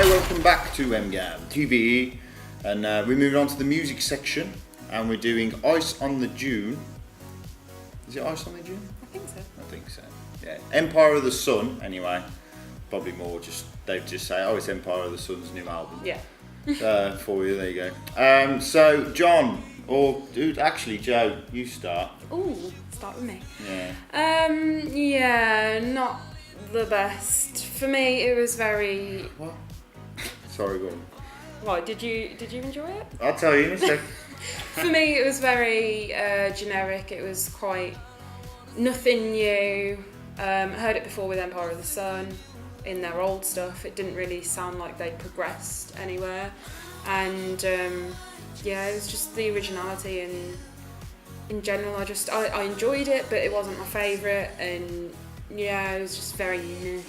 welcome back to MGAM TV, and we're moving on to the music section, and we're doing Ice on the Dune. Is it Ice on the Dune? I think so. I think so. Yeah, Empire of the Sun. Anyway, probably more. They'd just say, "Oh, it's Empire of the Sun's new album." Yeah. For you, there you go. So John, or dude, actually Joe, you start. Ooh, start with me. Yeah. Yeah, not the best. For me, it was very. What? Sorry, go on. What, did you enjoy it? I'll tell you in a sec. For me, it was very generic. It was quite nothing new. Heard it before with Empire of the Sun in their old stuff. It didn't really sound like they progressed anywhere, and yeah, it was just the originality and in general. I enjoyed it, but it wasn't my favourite, and yeah, it was just very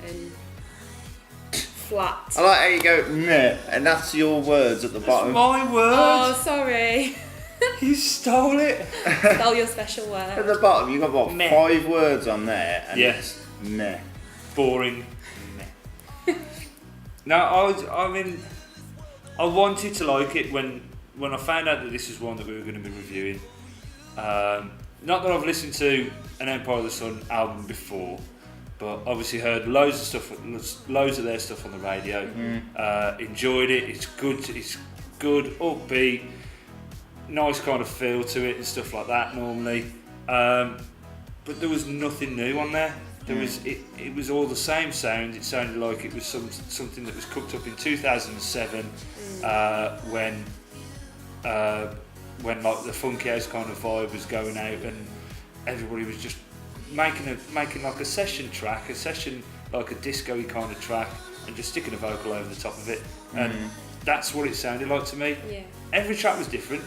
and flat. I like how you go meh, and that's your words at the bottom. My word! Oh, sorry. You stole it! Spell your special word. At the bottom, you got what, Meh. 5 words on there? And Yes. it's meh. Boring. No, I mean, I wanted to like it when I found out that this was one that we were going to be reviewing. Not that I've listened to an Empire of the Sun album before, but obviously heard loads of their stuff on the radio. Enjoyed it. It's good, upbeat, nice kind of feel to it and stuff like that normally. But there was nothing new on there. It was all the same sound. It sounded like it was something that was cooked up in 2007 when like the funky house kind of vibe was going out, and everybody was just making like a session track, like a disco-y kind of track, and just sticking a vocal over the top of it. And that's what it sounded like to me. Yeah. Every track was different,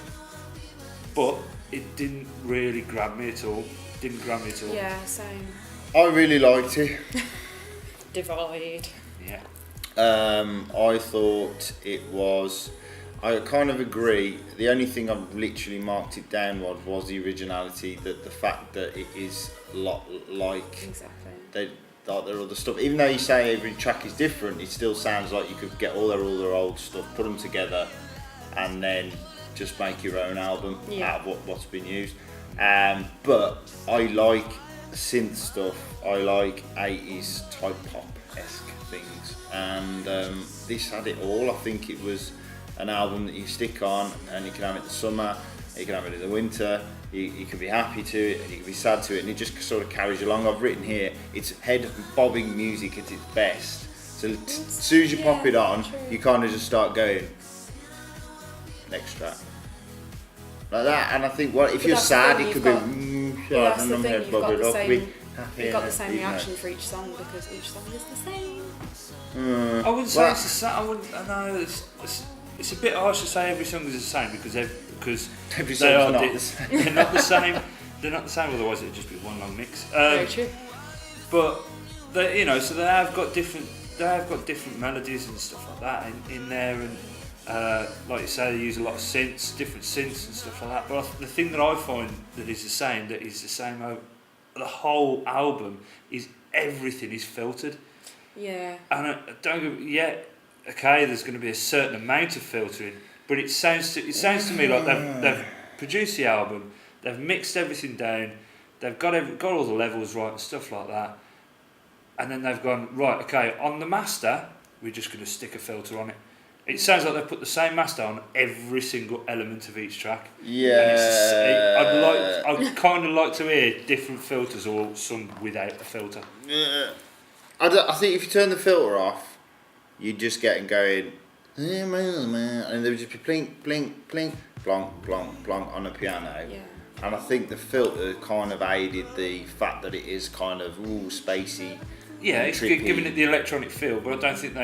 but it didn't really grab me at all. Yeah, same. I really liked it. Divide. Yeah. I thought it was. I kind of agree. The only thing I've literally marked it down was the originality, that the fact that it is a lot like Exactly. their other stuff. Even though you say every track is different, it still sounds like you could get all their old stuff, put them together, and then just make your own album out of what's been used. But I like synth stuff. I like 80s type pop-esque things, and this had it all. I think it was an album that you stick on, and you can have it in the summer, you can have it in the winter, you can be happy to it, and you can be sad to it, and it just sort of carries you along. I've written here, it's head-bobbing music at its best. So as soon as you pop it on, you kind of just start going, next track. Like that, and I think, well, if you're sad, it could be, that's the thing, you've got the same, you've got the same reaction for each song, because each song is the same. I wouldn't say it's the same. I know it's a bit harsh to say every song is the same, because every they are not the same. They're not the same. They're not the same. Otherwise, it'd just be one long mix. Very true. But they, so they have got different melodies and stuff like that in there, and like you say, they use a lot of different synths and stuff like that. But the thing that I find that is the same over the whole album is everything is filtered. Yeah. And okay, there's going to be a certain amount of filtering, but it sounds to me like they've produced the album, they've mixed everything down, they've got all the levels right and stuff like that, and then they've gone, right, okay, on the master, we're just going to stick a filter on it. It sounds like they've put the same master on every single element of each track. Yeah. I'd kind of like to hear different filters, or some without a filter. Yeah. I think if you turn the filter off, you'd just get going, and there would just be plink, plink, plink, plonk, plonk, plonk on the piano. Yeah. And I think the filter kind of aided the fact that it is kind of spacey. Yeah, it's trippy. giving it the electronic feel, but I don't think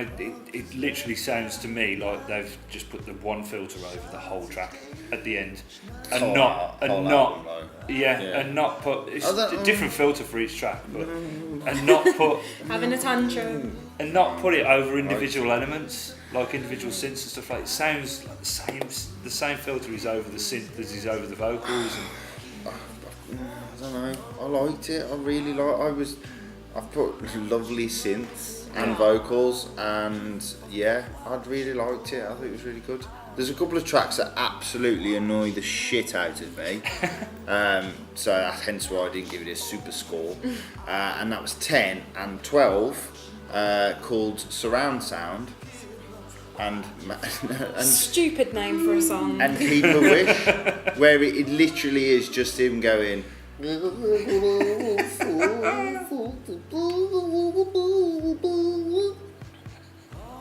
it literally sounds to me like they've just put the one filter over the whole track at the end, and not put it's a different filter for each track, but and not put Having a tantrum. and not put it over individual elements like individual synths and stuff like. It sounds like the same filter is over the synth as is over the vocals. I don't know. I liked it. I really I've put lovely synths and vocals, and yeah, I'd really liked it. I think it was really good. There's a couple of tracks that absolutely annoy the shit out of me, so hence why I didn't give it a super score. And that was 10 and 12, called Surround Sound, and stupid name for a song. And Keep a Wish, where it literally is just him going.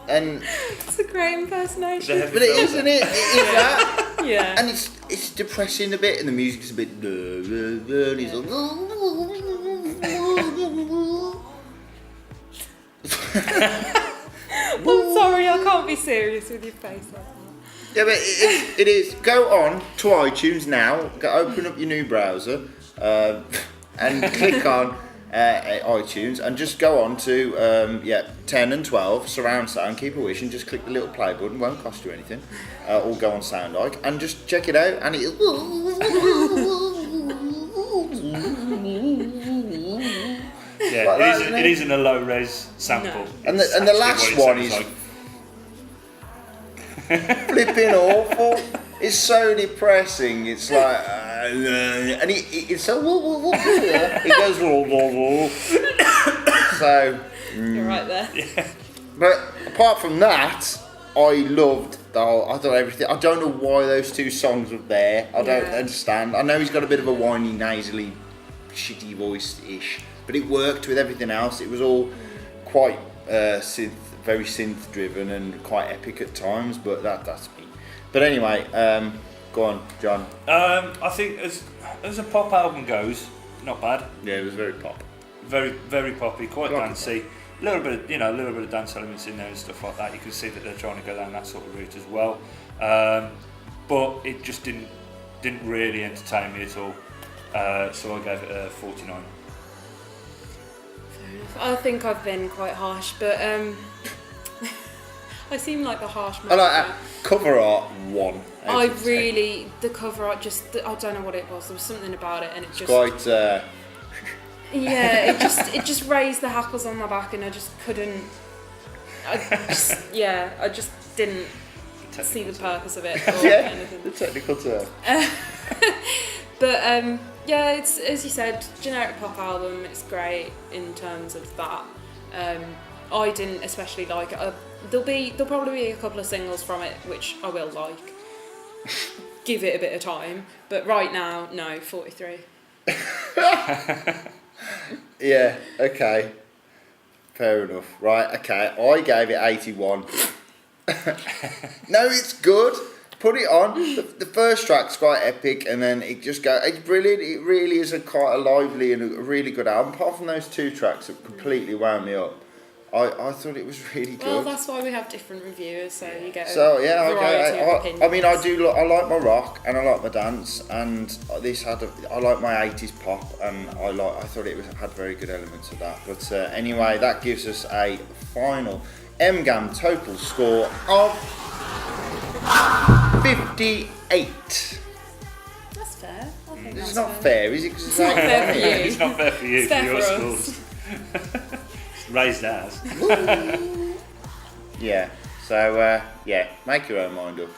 And it's a great impersonation. But it isn't it? It is that. Yeah. And it's depressing a bit, and the music's a bit. And he's like. I'm sorry, I can't be serious with your face like that. Yeah, but it is. Go on to iTunes now. Open up your new browser, and click on. iTunes, and just go on to 10 and 12 surround sound, Keep a Wish, and just click the little play button. Won't cost you anything, or go on Sound Like and just check it out. And it isn't a low res sample. No. And the last one is like. Flipping awful. It's so depressing. It's like, and it's so. It goes. So. You're right there. Yeah. But apart from that, I loved the whole. I don't know everything. I don't know why those two songs were there. I don't understand. I know he's got a bit of a whiny, nasally, shitty voice-ish, but it worked with everything else. It was all quite very synth-driven and quite epic at times. But that's me. But anyway, go on, John. I think as a pop album goes, not bad. Yeah, it was very pop. Very, very poppy, quite dancey. A little bit of dance elements in there and stuff like that. You can see that they're trying to go down that sort of route as well. But it just didn't really entertain me at all. So I gave it a 49. Fair enough. I think I've been quite harsh, but I seem like the harsh man. I like that. Cover art 1. The cover art I don't know what it was. There was something about it, and it just quite. Yeah, it just raised the hackles on my back, and I just couldn't. I just didn't see the purpose of it or anything. The technical term. But yeah, it's, as you said, generic pop album. It's great in terms of that. I didn't especially like it. There'll probably be a couple of singles from it which I will like. Give it a bit of time, but right now, no, 43. Yeah, okay. Fair enough. Right, okay. I gave it 81. No, it's good. Put it on. The first track's quite epic, and then it just goes. It's brilliant. It really is quite a lively and a really good album. Apart from those two tracks that completely wound me up, I thought it was really good. Well, that's why we have different reviewers, so you get variety of opinions. I mean, I like my rock and I like my dance, and this I like my 80s pop, and I thought it had very good elements of that. But anyway, that gives us a final MGAM total score of 58. That's fair. I think It's that's not fair, is it? It's not fair for you. It's not fair for you, It's for fair your for us. scores. Raised ours. Yeah. So make your own mind up.